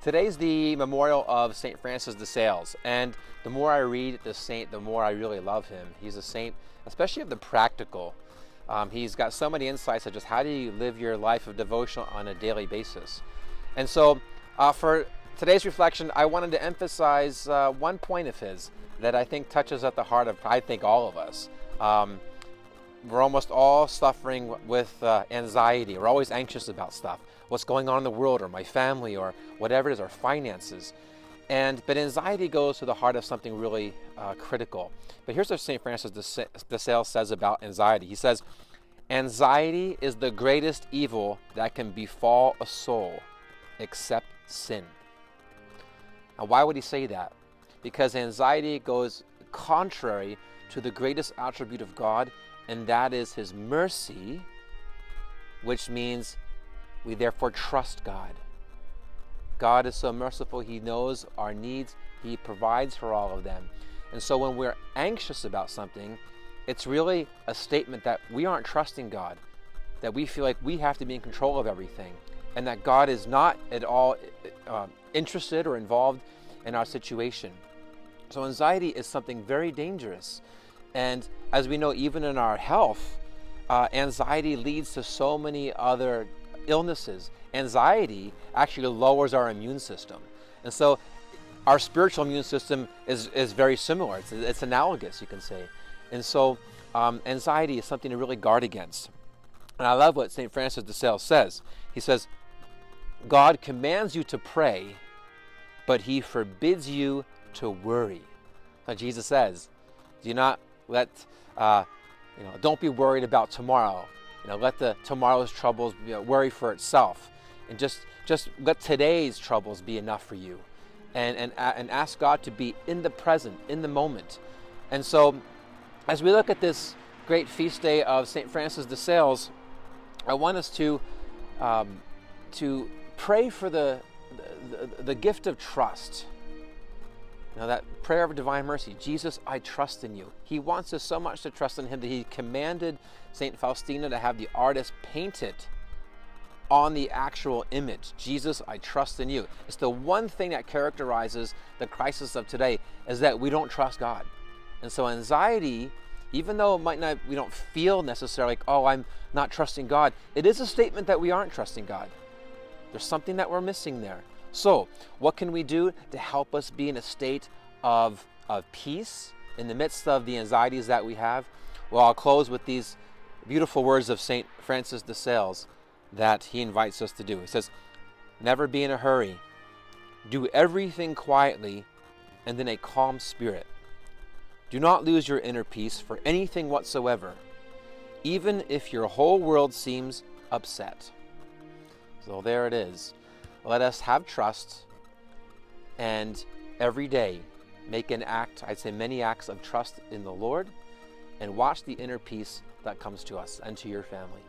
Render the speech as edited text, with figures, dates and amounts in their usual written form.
Today's the memorial of St. Francis de Sales, and the more I read this saint, the more I really love him. He's a saint, especially of the practical. He's got so many insights of just how do you live your life of devotion on a daily basis. And so for today's reflection, I wanted to emphasize one point of his that I think touches at the heart of, I think, all of us. We're almost all suffering with anxiety. We're always anxious about stuff. What's going on in the world, or my family, or whatever it is, or finances. But anxiety goes to the heart of something really critical. But here's what St. Francis de Sales says about anxiety. He says, anxiety is the greatest evil that can befall a soul, except sin. Now, why would he say that? Because anxiety goes contrary to the greatest attribute of God, and that is his mercy, which means we therefore trust God. God is so merciful, he knows our needs, he provides for all of them. And so when we're anxious about something, it's really a statement that we aren't trusting God, that we feel like we have to be in control of everything, and that God is not at all interested or involved in our situation. So anxiety is something very dangerous. And as we know, even in our health, anxiety leads to so many other illnesses. Anxiety actually lowers our immune system. And so our spiritual immune system is very similar. It's analogous, you can say. And so anxiety is something to really guard against. And I love what St. Francis de Sales says. He says, God commands you to pray, but he forbids you to worry. Like Jesus says, do not let, don't be worried about tomorrow. Let the tomorrow's troubles worry for itself, and just let today's troubles be enough for you, and ask God to be in the present, in the moment. And so, as we look at this great feast day of St. Francis de Sales, I want us to pray for the gift of trust. That prayer of divine mercy, Jesus, I trust in you. He wants us so much to trust in him that he commanded St. Faustina to have the artist paint it on the actual image. Jesus, I trust in you. It's the one thing that characterizes the crisis of today, is that we don't trust God. And so anxiety, even though we don't feel necessarily like, oh, I'm not trusting God, it is a statement that we aren't trusting God. There's something that we're missing there. So, what can we do to help us be in a state of peace in the midst of the anxieties that we have? Well, I'll close with these beautiful words of St. Francis de Sales that he invites us to do. He says, never be in a hurry. Do everything quietly and in a calm spirit. Do not lose your inner peace for anything whatsoever, even if your whole world seems upset. So there it is. Let us have trust, and every day make an act, I'd say many acts of trust in the Lord, and watch the inner peace that comes to us and to your family.